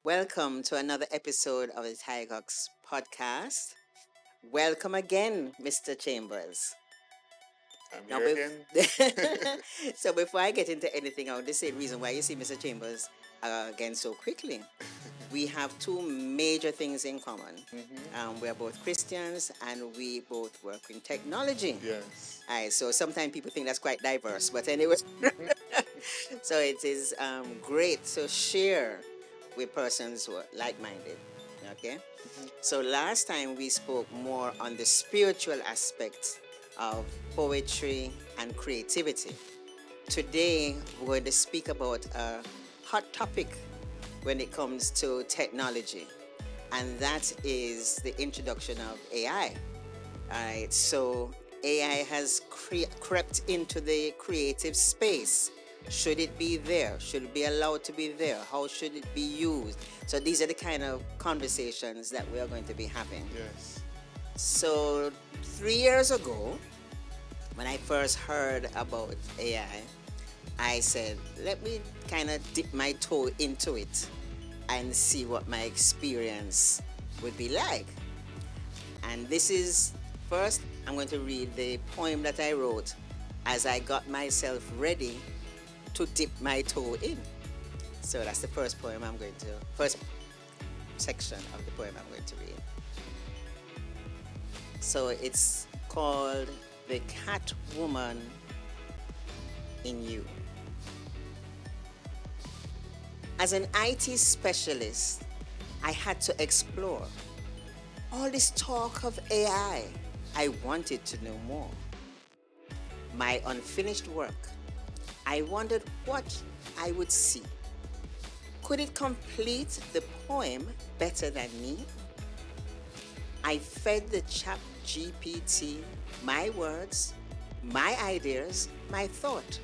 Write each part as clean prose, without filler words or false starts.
Welcome to another episode of the TIGOX podcast. Welcome again, Mr. Chambers. I'm Now, here again. so before I get into anything, I want to say the reason why you see Mr. Chambers again so quickly. We have two major things in common. Hmm. We are both Christians and we both work in technology. Yes. All right, so sometimes people think that's quite diverse, but anyway, so it is great to share with persons who are like-minded. Okay, Hmm. so last time we spoke more on the spiritual aspect of poetry and creativity. Today we're going to speak about a hot topic when it comes to technology, and that is the introduction of AI. All right, so AI has crept into the creative space. Should it be there? Should it be allowed to be there? How should it be used? So these are the kind of conversations that we are going to be having. Yes. So 3 years ago, when I first heard about AI, I said, let me kind of dip my toe into it and see what my experience would be like. And this is first, I'm going to read the poem that I wrote as I got myself ready to dip my toe in. So that's the first section of the poem I'm going to read. So it's called The Cat Woman in You. As an IT specialist, I had to explore all this talk of AI. I wanted to know more. My unfinished work, I wondered what I would see. Could it complete the poem better than me? I fed the chat GPT my words, my ideas, my thought,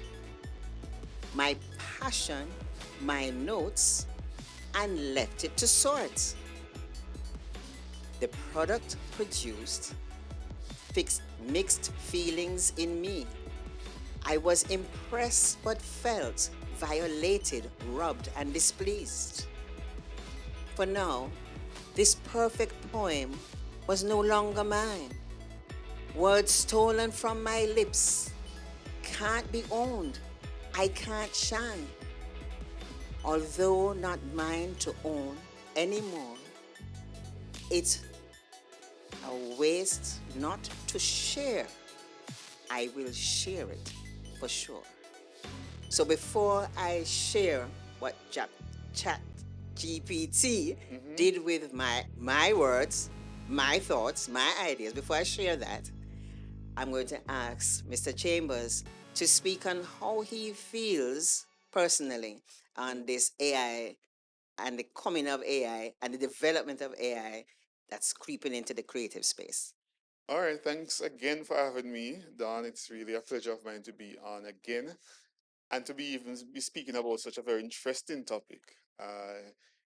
my passion, my notes, and left it to sort. The product produced fixed mixed feelings in me. I was impressed but felt violated, robbed, and displeased. For now, this perfect poem was no longer mine. Words stolen from my lips can't be owned. I can't shine. Although not mine to own anymore, it's a waste not to share. I will share it for sure. So before I share what Chat GPT Hmm. did with my words, my thoughts, my ideas, before I share that, I'm going to ask Mr. Chambers to speak on how he feels personally on this AI and the coming of AI and the development of AI that's creeping into the creative space. All right. Thanks again for having me, Don. It's really a pleasure of mine to be on again and to be even be speaking about such a very interesting topic.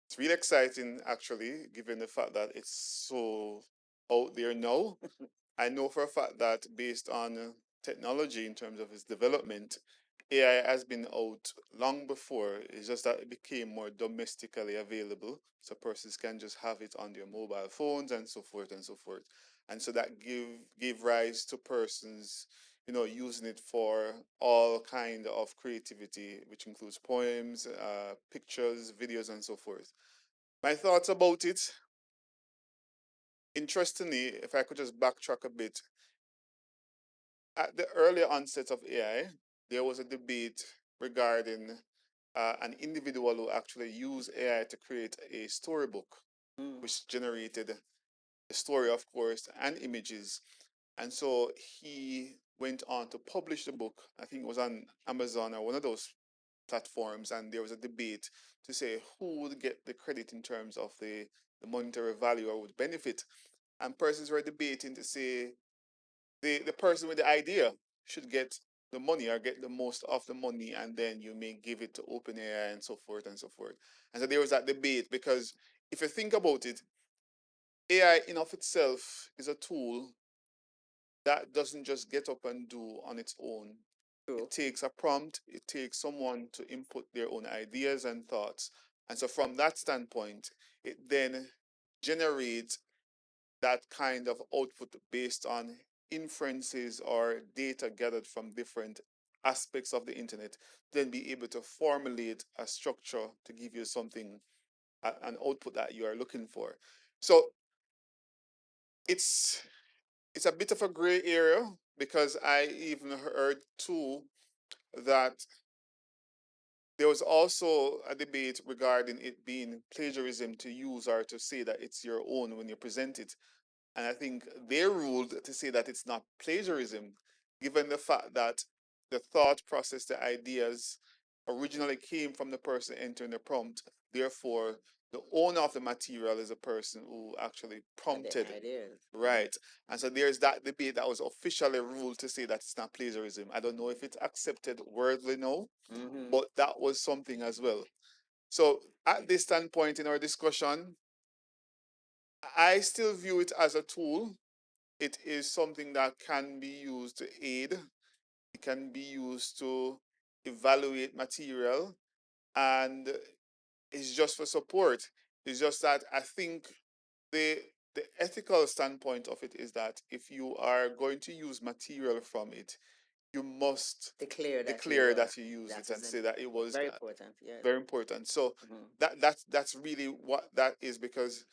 It's really exciting, actually, given the fact that it's so out there now. I know for a fact that based on technology in terms of its development, AI has been out long before. It's just that it became more domestically available, so persons can just have it on their mobile phones and so forth and so forth. And so that gave rise to persons, using it for all kind of creativity, which includes poems, pictures, videos, and so forth. My thoughts about it. Interestingly, if I could just backtrack a bit, at the early onset of AI, there was a debate regarding an individual who actually used AI to create a storybook, Mm. which generated a story, of course, and images. And so he went on to publish the book. I think it was on Amazon or one of those platforms. And there was a debate to say who would get the credit in terms of the monetary value or would benefit. And persons were debating to say the person with the idea should get the money or get the most of the money, and then you may give it to OpenAI and so forth and so forth. And so there was that debate because if you think about it, AI in of itself is a tool that doesn't just get up and do on its own. True. It takes a prompt, it takes someone to input their own ideas and thoughts, And so from that standpoint, it then generates that kind of output based on inferences or data gathered from different aspects of the internet, then be able to formulate a structure to give you something, an output that you are looking for. So it's it's a bit of a gray area because I even heard too that there was also a debate regarding it being plagiarism to use or to say that it's your own when you present it. And I think they ruled to say that it's not plagiarism, given the fact that the thought process, the ideas originally came from the person entering the prompt. Therefore, the owner of the material is a person who actually And the prompted. ideas. Right. And so there's that debate that was officially ruled to say that it's not plagiarism. I don't know if it's accepted worldly now, Mm-hmm. but that was something as well. So at this standpoint in our discussion, I still view it as a tool. It is something that can be used to aid, it can be used to evaluate material, and it's just for support. It's just that I think the the ethical standpoint of it is that if you are going to use material from it, you must Declare that you declare are. that you use That it and is say that it was very important. Yes. very important. So Mm-hmm. that's really what that is, because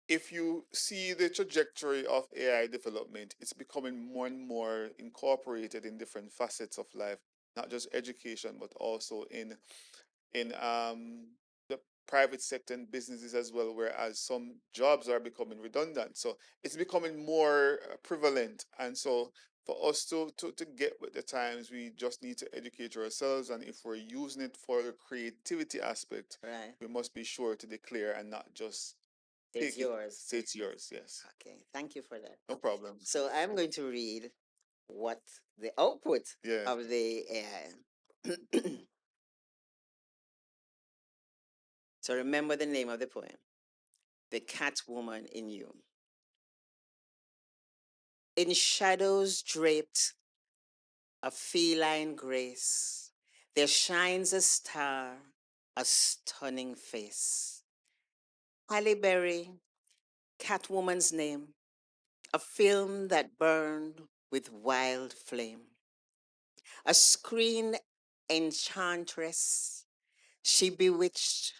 if you see the trajectory of AI development, it's becoming more and more incorporated in different facets of life, not just education, but also in the private sector and businesses as well. Whereas some jobs are becoming redundant, so it's becoming more prevalent. And so, for us to get with the times, we just need to educate ourselves. And if we're using it for the creativity aspect, Right. we must be sure to declare and not just It's take it, yours. say it's yours. Yes, Okay. Thank you for that. no problem. So I'm going to read what the output Yeah. of the AI. So remember the name of the poem, The Catwoman in You. In shadows draped a feline grace, there shines a star, a stunning face. Halle Berry, Catwoman's name, a film that burned with wild flame. A screen enchantress, she bewitched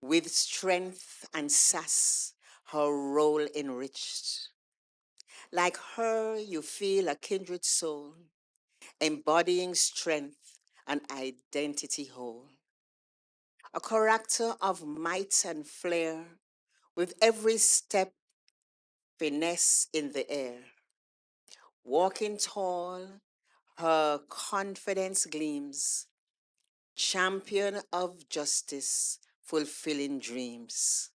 with strength and sass, her role enriched. Like her, you feel a kindred soul, embodying strength and identity whole. A character of might and flair, with every step finesse in the air. Walking tall, her confidence gleams, champion of justice, fulfilling dreams.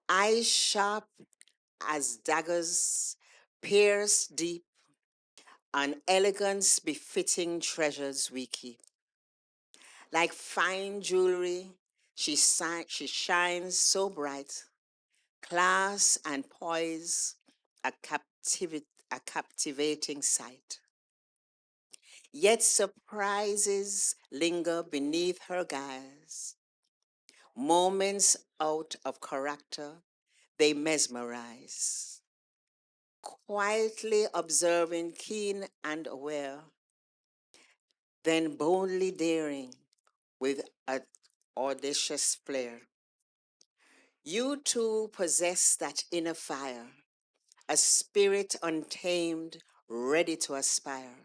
Eyes sharp as daggers, pierce deep, an elegance befitting treasures we keep. Like fine jewelry, she shines so bright, class and poise, a, a captivating sight. Yet surprises linger beneath her guise. Moments out of character, they mesmerize. Quietly observing, keen and aware, then boldly daring with an audacious flair. You too possess that inner fire, a spirit untamed, ready to aspire.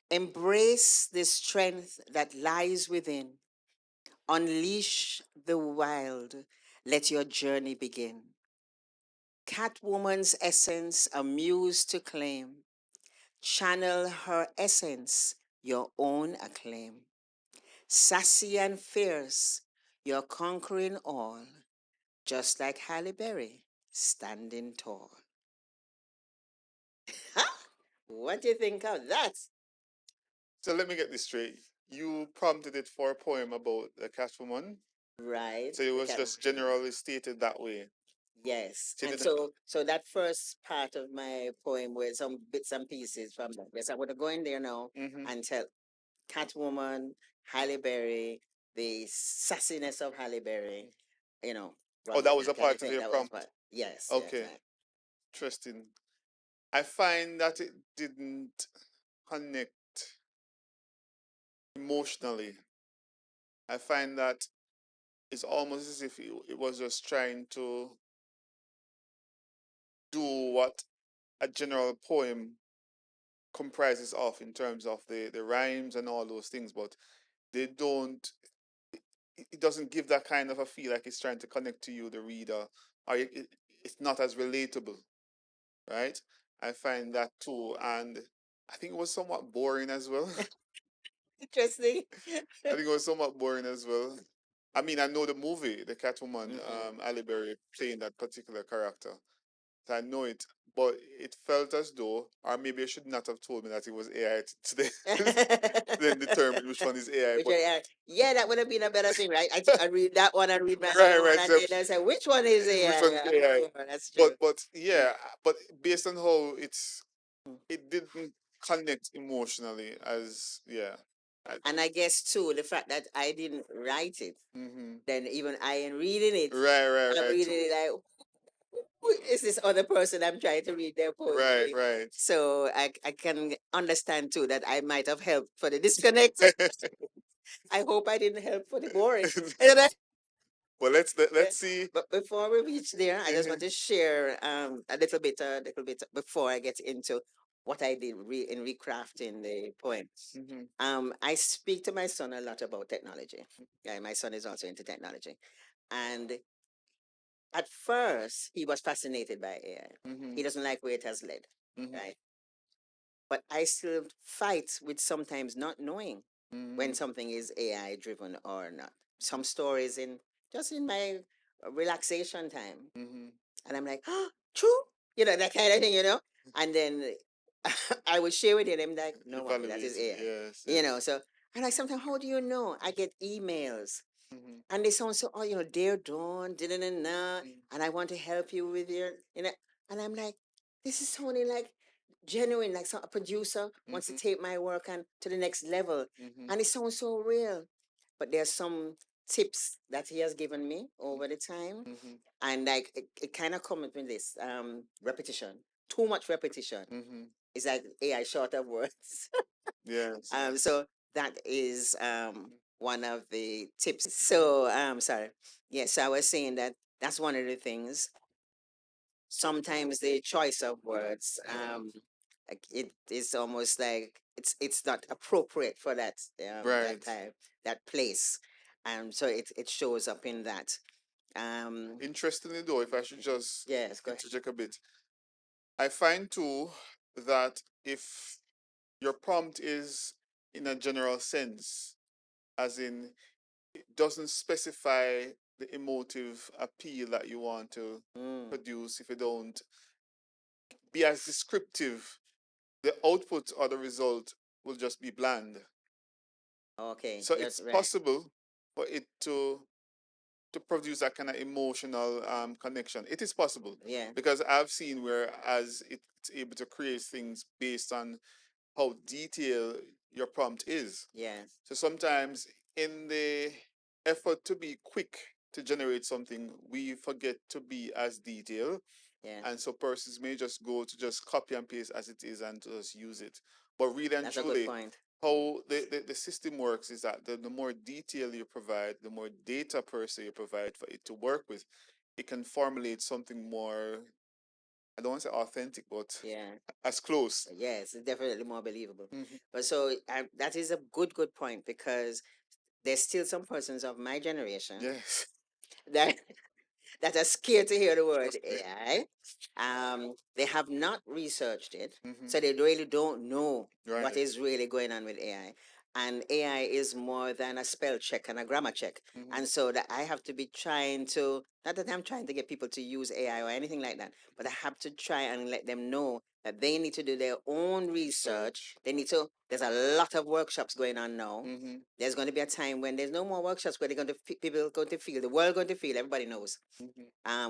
Embrace the strength that lies within. Unleash the wild. Let your journey begin. Catwoman's essence, a muse to claim. Channel her essence, your own acclaim. Sassy and fierce, you're conquering all, just like Halle Berry, standing tall. What do you think of that? So let me get this straight. You prompted it for a poem about the Catwoman. Right. So it was just generally stated that way. Yes. She And didn't. so that first part of my poem were some bits and pieces from that. Yes, I'm gonna go in there now Mm-hmm. and tell Catwoman, Halle Berry. the sassiness of Halle Berry, you know, Oh, from that was a that kind of part of thing. your That was prompt. what. Yes, yes, Okay, interesting. I find that it didn't connect emotionally. I find that it's almost as if it was just trying to do what a general poem comprises of in terms of the rhymes and all those things, but they don't, it doesn't give that kind of a feel like it's trying to connect to you, the reader, or it's not as relatable, right? I find that too. And I think it was somewhat boring as well. interesting. I think it was somewhat boring as well. I mean, I know the movie, the Catwoman, Hmm. Ali Berry playing that particular character. So I know it, but it felt as though, or maybe I should not have told me that it was AI today. Then determine which one is AI. Which But are, yeah, that would have been a better thing, right? I read that one and read my right, other one, right. and So then I say, which one is which one is AI? AI? Oh, that's true. But yeah, but based on how it didn't connect emotionally as yeah. I, And I guess too, the fact that I didn't write it, mm-hmm. then even I am reading it, Right, right, I'm right. reading Too. it like, who is this other person I'm trying to read their Right, poetry? right. So I can understand too that I might have helped for the disconnect. I hope I didn't help for the boring. And then Well, yeah. let's see. But before we reach there, I just Mhm, want to share a little bit before I get into what I did in recrafting the poem. mhm, I speak to my son a lot about technology. Yeah, my son is also into technology, and at first he was fascinated by AI. mhm, He doesn't like where it has led, mhm, right? But I still fight with sometimes not knowing when mhm, something is AI driven or not. Some stories in just in my relaxation time, mhm. and I'm like, oh, true, that kind of thing, and then I would share with him like, no, mommy, that is Evaluate it. AI, Yes, yes. so I'm like, sometimes, how do you know? I get emails Mhm, and they sound so, oh, dear Dawn, da-da-da-da, mhm, and I want to help you with and I'm like, this is sounding like genuine, like a producer wants to mhm, take my work and to the next level, mhm, and it sounds so real. But there's some tips that he has given me over the time, mhm, and like it kind of comes with this repetition. Too much repetition mhm. is like AI short of words. Yes, yes. So that is one of the tips. So sorry. Yes, I was saying that that's one of the things. Sometimes the choice of words, like it is almost like it's not appropriate for that Right. time, that place. So it shows up in that. Interestingly, though, if I should just Yes, go ahead. interject a bit, I find too that if your prompt is in a general sense, as in it doesn't specify the emotive appeal that you want to Mm, produce, if you don't be as descriptive, the output or the result will just be bland. okay, So that's it's right. possible for it to produce that kind of emotional connection. It is possible Yeah, because I've seen where as it's able to create things based on how detailed your prompt is. yeah, So sometimes in the effort to be quick to generate something, we forget to be as detailed. yeah. And so persons may just go to just copy and paste as it is and just use it. But really and That's a good truly, point. how the system works is that the more detail you provide, the more data per se you provide for it to work with, it can formulate something more, I don't want to say authentic, but Yeah. as close. Yes, it's definitely more believable. Hmm. But so that is a good point because there's still some persons of my generation Yes. that that are scared to hear the word Trust me. AI. They have not researched it, Hmm. so they really don't know what Right. is really going on with AI. And AI is more than a spell check and a grammar check. Hmm. And so that I have to be trying to, not that I'm trying to get people to use AI or anything like that, but I have to try and let them know that they need to do their own research. Research. They need to, there's a lot of workshops going on now. Hmm. There's going to be a time when there's no more workshops where they're going to people are going to feel, the world going to feel, everybody knows. Hmm.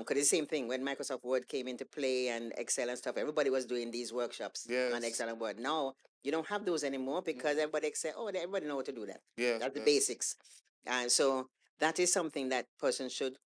Because it's the same thing when Microsoft Word came into play and Excel and stuff, everybody was doing these workshops on Yes. Excel and Word. Now you don't have those anymore because Hmm. everybody say, oh, everybody know how to do that. Yes. That's the Yes. basics. And so that is something that person should.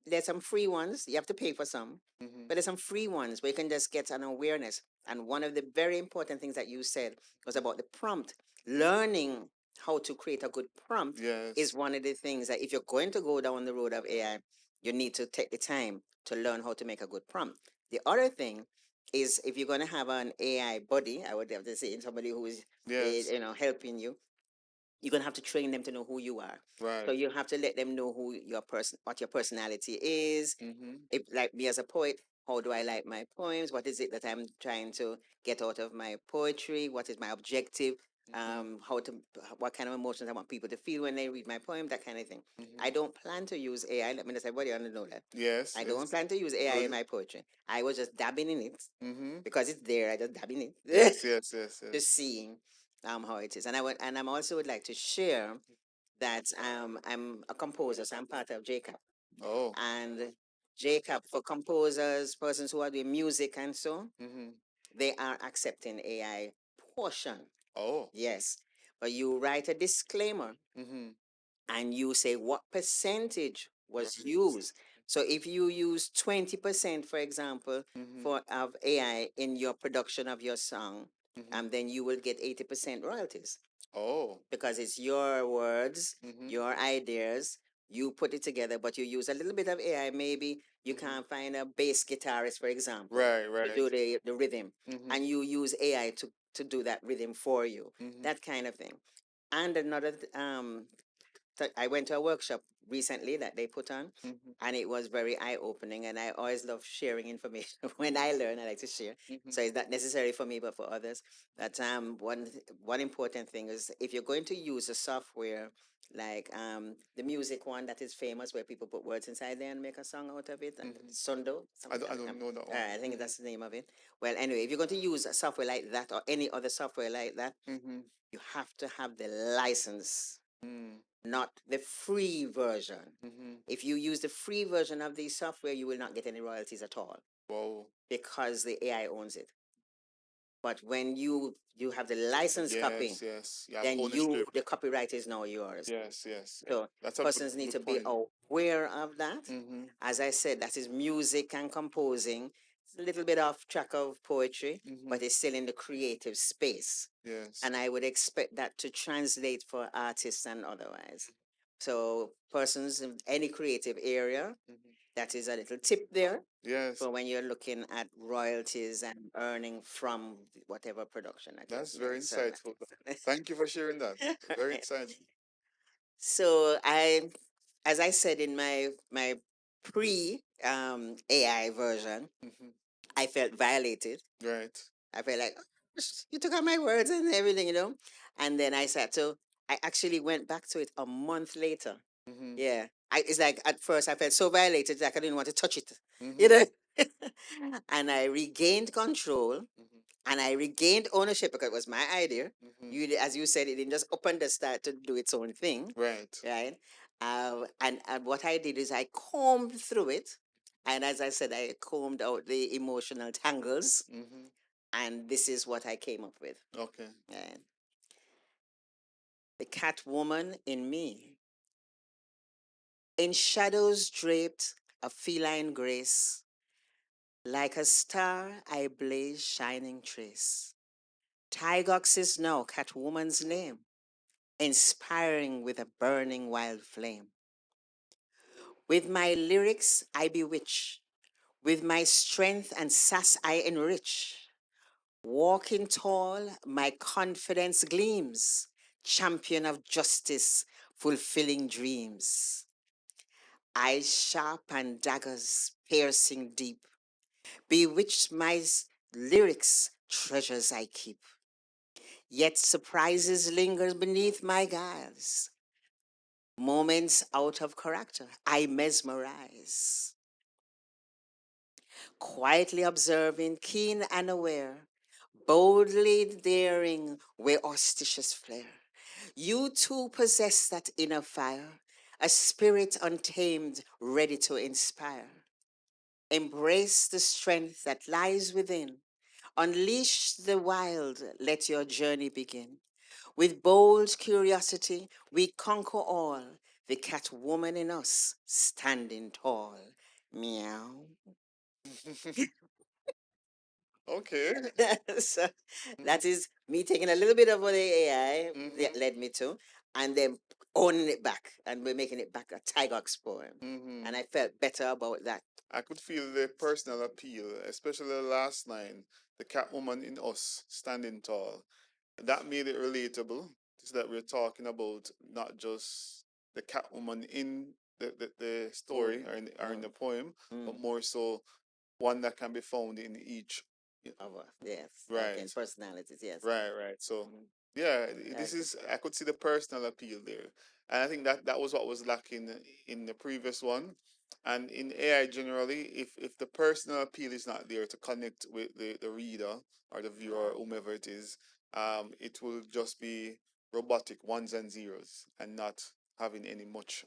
There's some free ones. You have to pay for some, Mm-hmm. but there's some free ones where you can just get an awareness. And one of the very important things that you said was about the prompt. Learning how to create a good prompt is Yes. one of the things that if you're going to go down the road of AI, you need to take the time to learn how to make a good prompt. The other thing is if you're going to have an AI buddy, I would have to say somebody who is Yes. helping you, you're gonna have to train them to know who you are. So Right. you have to let them know who your person, what your personality is. Mm-hmm. If like me as a poet, how do I like my poems? What is it that I'm trying to get out of my poetry? What is my objective? Mm-hmm. How to, what kind of emotions I want people to feel when they read my poem? That kind of thing. Mm-hmm. I don't plan to use AI. Let me just say, everybody ought to know that. Yes. I don't Yes. plan to use AI Good. in my poetry. I was just dabbing in it Mm-hmm. because it's there. I just dab in it Yes. Yes. Yes. to Yes. see how it is. And I'm also would like to share that I'm a composer, so I'm part of Jacob. Oh. And Jacob, for composers, persons who are doing music and so, Mm-hmm. they are accepting AI portion. Oh. Yes. But you write a disclaimer Mm-hmm. and you say what percentage was Right. used. So if you use 20%, for example, Mm-hmm. for of AI in your production of your song, Mm-hmm. then you will get 80% royalties Oh. because it's your words, Mm-hmm. your ideas. You put it together, but you use a little bit of AI. Maybe you Mm-hmm. can't find a bass guitarist, for example, Right. to Right. do the rhythm, Mm-hmm. and you use AI to do that rhythm for you. Mm-hmm. That kind of thing. And another I went to a workshop recently that they put on, Mm-hmm. and it was very eye opening. And I always love sharing information. When I learn, I like to share. Mm-hmm. So it's not necessary for me, but for others. But one important thing is if you're going to use a software like the music one that is famous, where people put words inside there and make a song out of it, Mm-hmm. Sundo, something. I don't know that one. I think Mm-hmm. that's the name of it. Well, anyway, if you're going to use a software like that or any other software like that, Mm-hmm. you have to have the license, Mm. not the free version. Mm-hmm. If you use the free version of the software, you will not get any royalties at all Whoa. because the AI owns it. But when you have the license copy, Yes. Yes. You have then ownership. the copyright is now yours. Yes. Yes. Yeah. So That's a persons need good to be point. aware of that. Mm-hmm. As I said, that is music and composing. It's a little bit off track of poetry, Mm-hmm. but it's still in the creative space. Yes. And I would expect that to translate for artists and otherwise. So persons in any creative area, Mm-hmm. that is a little tip there Yes. for when you're looking at royalties and earning from whatever production that That's you're very doing. So, insightful. Thank you for sharing that. Very insightful. so as I said in my pre AI version, Mm-hmm. I felt violated. Right. I felt like, "Oh, you took out my words and everything. And then I said, so I actually went back to it a month later. Mm-hmm. Yeah. It's like at first I felt so violated, like I didn't want to touch it, you Mm-hmm. know. And I regained control Mm-hmm. and I regained ownership because it was my idea. Mm-hmm. As you said, it didn't just open the start to do its own thing, Right. right? And what I did is I combed through it. And as I said, I combed out the emotional tangles. Mm-hmm. And this is what I came up with. Okay. Right? The cat woman in me. In shadows draped, a feline grace. Like a star, I blaze shining trace. Tigox is now Catwoman's name, inspiring with a burning wild flame. With my lyrics, I bewitch. With my strength and sass, I enrich. Walking tall, my confidence gleams. Champion of justice, fulfilling dreams. Eyes sharp and daggers piercing deep. Bewitched my lyrics, treasures I keep. Yet surprises linger beneath my guise. Moments out of character, I mesmerize. Quietly observing, keen and aware, boldly daring where auspicious flare. You too possess that inner fire, a spirit untamed, ready to inspire. Embrace the strength that lies within. Unleash the wild, let your journey begin. With bold curiosity, we conquer all. the cat woman in us standing tall. Meow. Okay. So Mhm. that is me taking a little bit of what the AI Mhm. led me to, and then owning it back, and we're making it back a TIGOX poem. And Mhm. I felt better about that. I could feel the personal appeal, especially the last line, the Catwoman in us standing tall. That made it relatable, so that we're talking about not just the Catwoman in the story Poem. or in the poem, Mm. but more so one that can be found in each. Of yes. Okay. Right. Personalities. Yes. Right. So yeah, I this agree. is I could see the personal appeal there, and I think that that was what was lacking in the previous one, and in AI generally, if the personal appeal is not there to connect with the reader or the viewer or whomever it will just be robotic ones and zeros and not having any much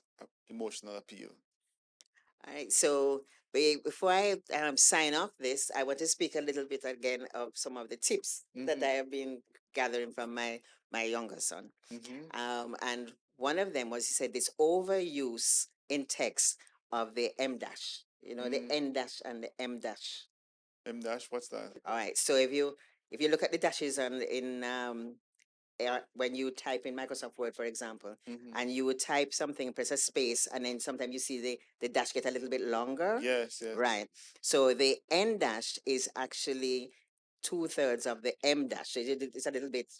emotional appeal. All right. So before I sign off this, I want to speak a little bit again of some of the tips that Mhm. I have been gathering from my younger son. Mhm. And one of them was, he said, this overuse in text of the M dash. You know, the Mm. N dash and the M dash. M dash. What's that? All right. So if you look at the dashes on in when you type in Microsoft Word, for example, Mhm. and you would type something, press a space, and then sometimes you see the dash get a little bit longer. Yes. Yes. Right. So the N dash is actually two-thirds of the M dash. So it's a little bit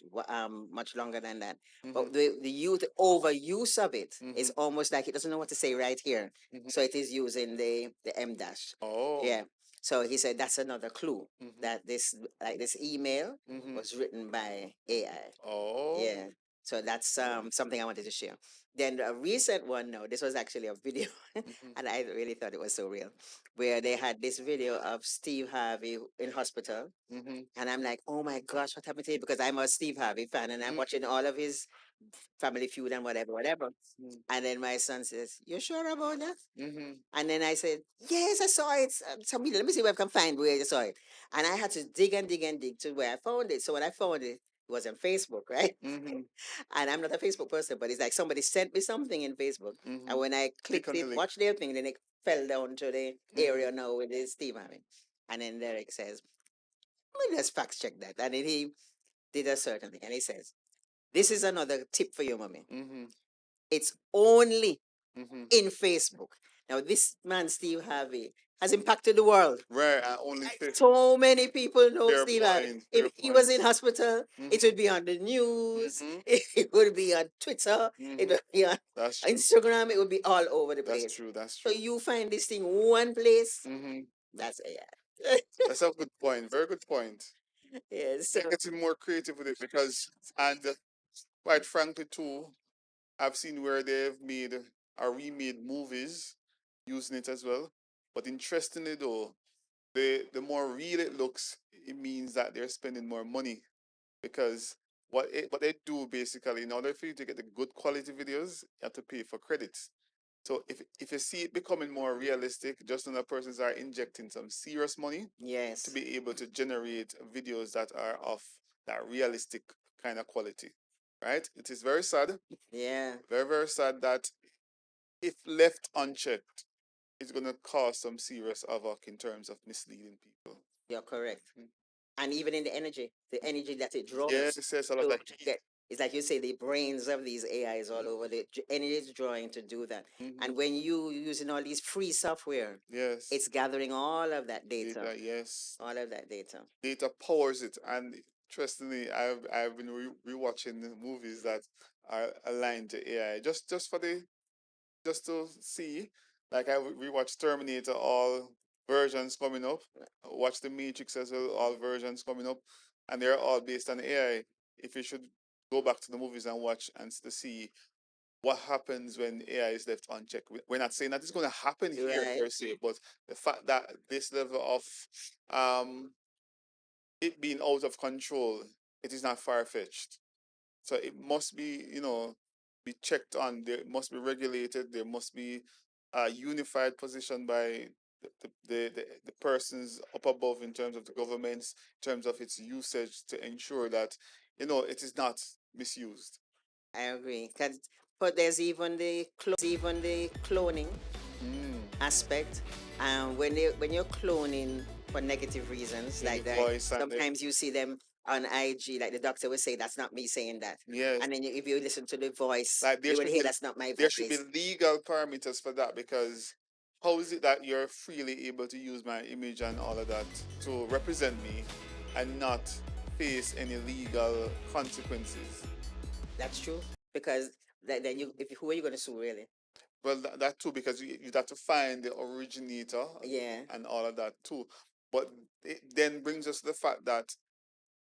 much longer than that. But Mhm. the overuse of it is Mhm. almost like it doesn't know what to say right here. So Mhm. it is using the M dash. Oh. Yeah. So he said that's another clue Mhm. that this email Mhm. was written by AI. Oh. Yeah. So that's something I wanted to share. Then a recent one, no, this was actually a video, Mhm. and I really thought it was so real, where they had this video of Steve Harvey in hospital, Mhm. and I'm like, oh my gosh, what happened to him? Because I'm a Steve Harvey fan, and I'm Mhm. watching all of his Family Feud and whatever. Mhm. And then my son says, "You sure about that?" Mhm. And then I said, "Yes, I saw it. Let me see if I can find where I saw it." And I had to dig and dig and dig to where I found it. So when I found it, it was on Facebook, right? Mhm. And I'm not a Facebook person, but it's like somebody sent me something in Facebook. And Mhm. when I Click clicked on the it, link. watched their thing, then it fell down to the area Mhm. now with this Steve having. And then Derek says, let me just fact check that. And then he did a certain thing. And he says, this is another tip for you, mommy. Mhm. It's only Mhm. in Facebook. Now, this man, Steve Harvey, has impacted the world. Right. Only fit. So many people know Fair Steve Harvey. point. If Fair he was point. in hospital, it Mhm. would be on the news, Mhm. it would be on Twitter, it Mhm. would be on That's true. Instagram, it would be all over the That's place. true. That's So true. you find this thing one place, Mhm. that's AI. That's a good point. Very good point. Yeah, so They're getting more creative with it because, and quite frankly, too, I've seen where they've made or remade movies using it as well. But interestingly, though, the more real it looks, it means that they're spending more money because what they do basically, in order for you to get the good quality videos, you have to pay for credits. So if you see it becoming more realistic, just when the persons are injecting some serious money to yes, be able to generate videos that are of that realistic kind of quality, right? It is very sad, yeah, very sad that if left unchecked, it's gonna cause some serious havoc in terms of misleading people. you're correct. And even in the energy that it Yes, draws it says a lot to of heat. get, it's like you say, the brains of these AIs all over, the energy is drawing to do that. Mm-hmm. And when you using all these free software, Yes, it's gathering all of that data, data. Yes, all of that data. data powers it. And interestingly, I've been rewatching the movies that are aligned to AI just for the just to see. Like I rewatched Terminator, all versions coming up. Watch The Matrix as well, all versions coming up, and they're all based on AI. If you should go back to the movies and watch and to see what happens when AI is left unchecked. We're not saying that it's going to happen here Right. per se, but the fact that this level of um, it being out of control, it is not far fetched. So it must be, be checked on. There must be regulated. There must be a unified position by the persons up above in terms of the governments, in terms of its usage to ensure that, it is not misused. I agree. Because But there's even the cloning Mm. aspect. When you're cloning for negative reasons, Yeah, the like that, voice and the sometimes you see them on IG, like the doctor will say, "That's not me saying that," yes. and then if you listen to the voice, Like you will hear, "That's not my there should be voice." legal parameters for that because how is it that you're freely able to use my image and all of that to represent me and not face any legal consequences? That's true because then you, if who are you going to sue really? Well, that too, because you'd have to find the originator Yeah, and all of that too. But it then brings us to the fact that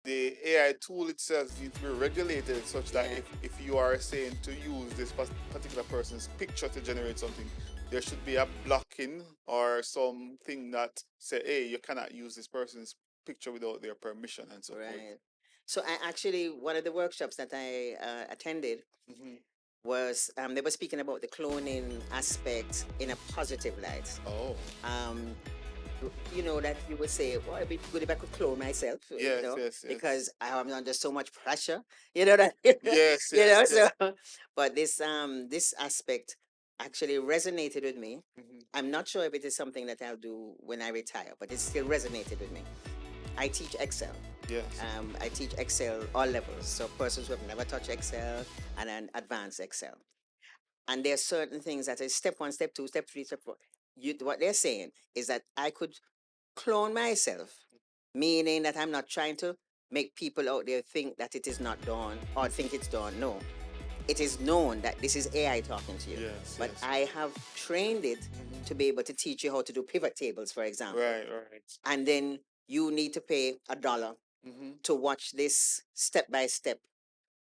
the AI tool itself needs to be regulated such that yeah, if you are saying to use this particular person's picture to generate something, there should be a blocking or something that say, hey, you cannot use this person's picture without their permission and so forth. right. So I actually, one of the workshops that I attended Hmm. was they were speaking about the cloning aspect in a positive light. Oh, Um, you know, that you would say, well, it'd be good if I could clone myself, yes, yes, yes, because I am under so much pressure, you know that, yes, yes, so, yes. but this aspect actually resonated with me. Hmm. I'm not sure if it is something that I'll do when I retire, but it still resonated with me. I teach Excel. Yes. I teach Excel all levels, so persons who have never touched Excel and then advanced Excel. And there are certain things that is step one, step two, step three, step four. What they're saying is that I could clone myself, meaning that I'm not trying to make people out there think that it is not done or think it's done. No, it is known that this is AI talking to you. Yes, But yes. I have trained it to Hmm. be able to teach you how to do pivot tables, for example. Right, right. And then you need to pay $1 Hmm. to watch this step by step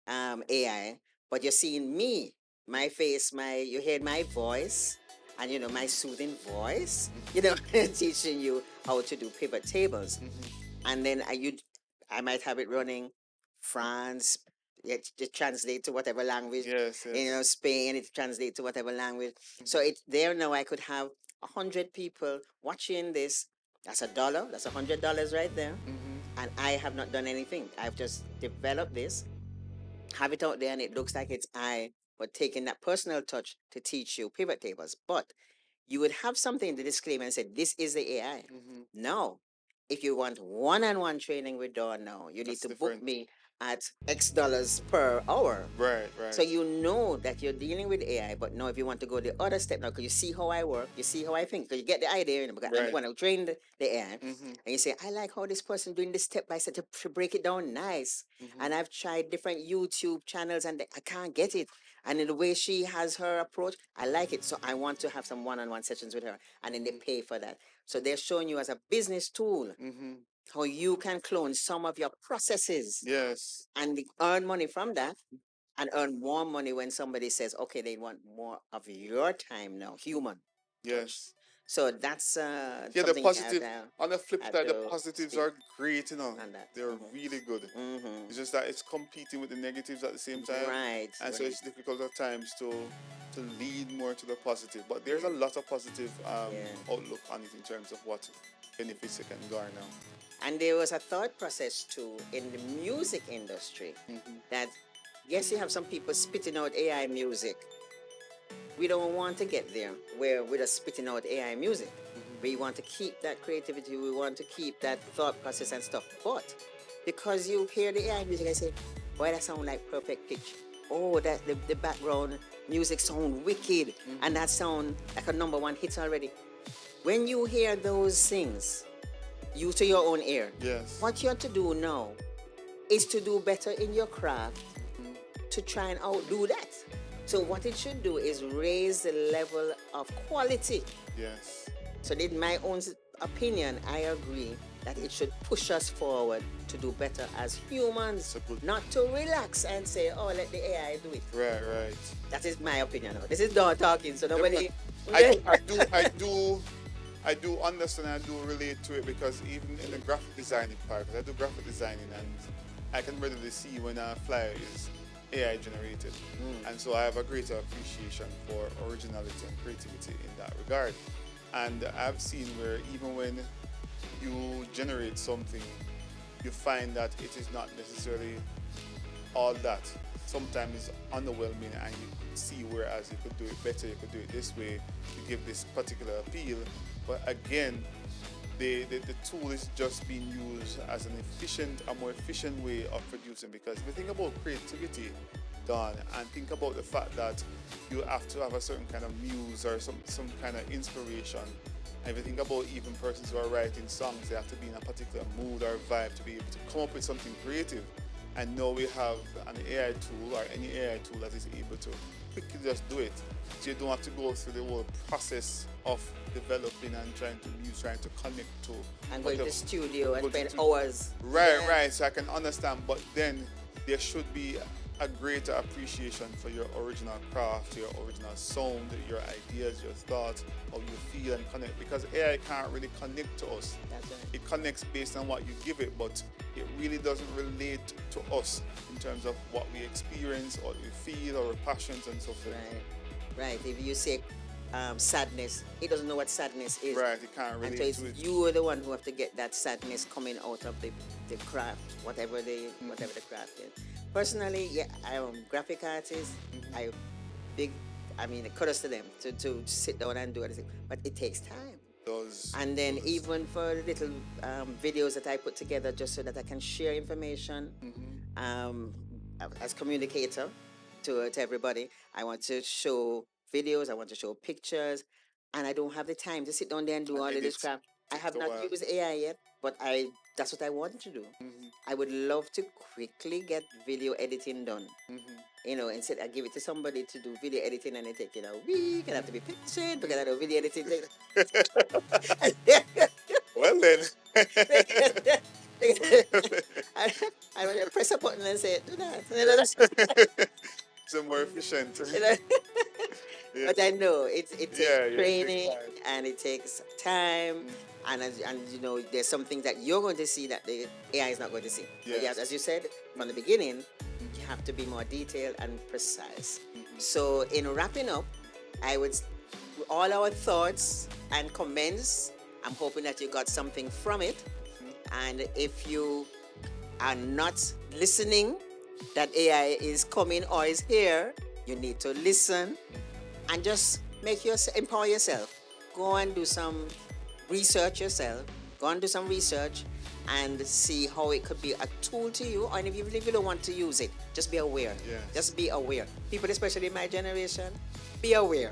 AI, but you're seeing me, my face, you heard my voice, and my soothing voice, teaching you how to do pivot tables, Hmm. and then I might have it running France. It translate to whatever language, Yes, yes. Spain. It translate to whatever language. So Hmm. it's there now. I could have 100 people watching this. That's $1. That's $100 right there. Hmm. And I have not done anything. I've just developed this, have it out there, and it looks like it's I, but taking that personal touch to teach you pivot tables. But you would have something in the disclaimer and say, this is the AI. Hmm. No. If you want one-on-one training with Dawn now, you need That's to book different. me at X dollars per hour. Right, So right. you know that you're dealing with AI, but now if you want to go the other step now, because you see how I work, you see how I think, because you get the idea, because I'm the Right. one who trained the AI, Mm-hmm. and you say, I like how this person doing this step by step to break it down nice. Mm-hmm. And I've tried different YouTube channels and I can't get it. And in the way she has her approach, I like it. So I want to have some one-on-one sessions with her, and then they Mm-hmm. pay for that. So they're showing you as a business tool Mm-hmm. how you can clone some of your processes Yes. and earn money from that, and earn more money when somebody says, okay, they want more of your time now, human touch. Yes. So that's Yeah, the something positive on the flip have side, the to positives speak are great, you know. on that. They're really good. Mm-hmm. It's just that it's competing with the negatives at the same time. Right, And so right. it's difficult at times to lead more to the positive. But there's a lot of positive Yeah. outlook on it in terms of what benefits it can garner. And there was a thought process too in the music industry Mm-hmm. that, yes, you have some people spitting out AI music. We don't want to get there where we're just spitting out AI music. We want to keep that creativity. We want to keep that thought process and stuff. But because you hear the AI music and say, boy, that sound like perfect pitch. Oh, that the background music sound wicked, and Mm-hmm. that sound like a number one hit already. When you hear those things, you to your own ear, Yes. what you have to do now is to do better in your craft Mm-hmm. to try and outdo that. So what it should do is raise the level of quality. Yes. So in my own opinion, I agree that it should push us forward to do better as humans, It's a good not to relax and say, oh, let the AI do it. right, right. That is my opinion. This is Dawn talking, so Yeah, because nobody. I do understand. I do relate to it because even in the graphic designing part, 'cause I do graphic designing, and I can readily see when a flyer is AI generated, and so I have a greater appreciation for originality and creativity in that regard. And I've seen where even when you generate something, you find that it is not necessarily all that. sometimes is underwhelming, and you could see whereas you could do it better, you could do it this way to give this particular appeal. But again, the tool is just being used as a more efficient way of producing. Because if you think about creativity, Don, and think about the fact that you have to have a certain kind of muse or some kind of inspiration. And if you think about even persons who are writing songs, they have to be in a particular mood or vibe to be able to come up with something creative. And now we have an AI tool or any AI tool that is able to quickly just do it. So you don't have to go through the whole process of developing and trying to connect to. And going to the studio and go to spend stu- hours. Right, Yeah. right. So I can understand, but then there should be a greater appreciation for your original craft, your original sound, your ideas, your thoughts, how you feel and connect. Because AI can't really connect to us. That's right. It connects based on what you give it, but it really doesn't relate to us in terms of what we experience, or we feel, or our passions and so forth. Right. Right. If you say sadness, he doesn't know what sadness is. Right, it can't And so relate it's to it. you are the one who have to get that sadness coming out of the craft, whatever the craft is. Personally, yeah, I'm a graphic artist. I big I mean kudos to them to sit down and do everything. But it takes time. Those, And then those. even for the little videos that I put together just so that I can share information um, as communicator to everybody. I want to show videos, I want to show pictures, and I don't have the time to sit down there and do And all of this edit crap. I takes have a not while. used AI yet, but that's what I want to do. I would love to quickly get video editing done. Instead I give it to somebody to do video editing and it take a week and I have to be patient because I know video editing takes Well then. I, I would press a button and say, do that. So more efficient. You know, Yeah. but I know it takes Yeah, yeah, it takes training time. and it takes time. And there's some things that you're going to see that the AI is not going to see. But Yes. as you said from the beginning, you have to be more detailed and precise. So in wrapping up, I would all our thoughts and comments. I'm hoping that you got something from it. And if you are not listening, that AI is coming or is here, you need to listen and just empower yourself. Go and do some research yourself. Go and do some research and see how it could be a tool to you. And if you don't want to use it, just be aware. Yes. Just be aware. People, especially in my generation, be aware.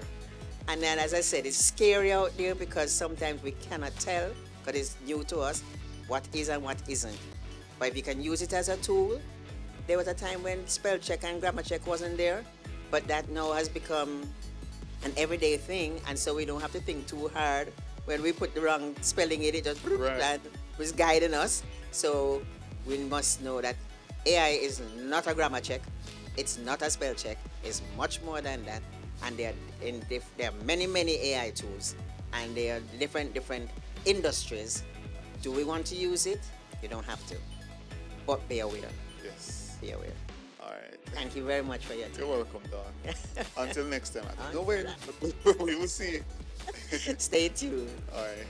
And then, as I said, it's scary out there because sometimes we cannot tell because it's new to us what is and what isn't. But if you can use it as a tool, there was a time when spell check and grammar check wasn't there, but that now has become an everyday thing, and so we don't have to think too hard when we put the wrong spelling in it. Just Right. and was guiding us. So we must know that AI is not a grammar check. It's not a spell check. It's much more than that. And there are many AI tools, and there are different industries. Do we want to use it? You don't have to, but be aware. Yes. Be aware. All right. Thank you very much for your You're time. welcome, Don. Until next time. Until Don't wait. We will see. Stay tuned. All right.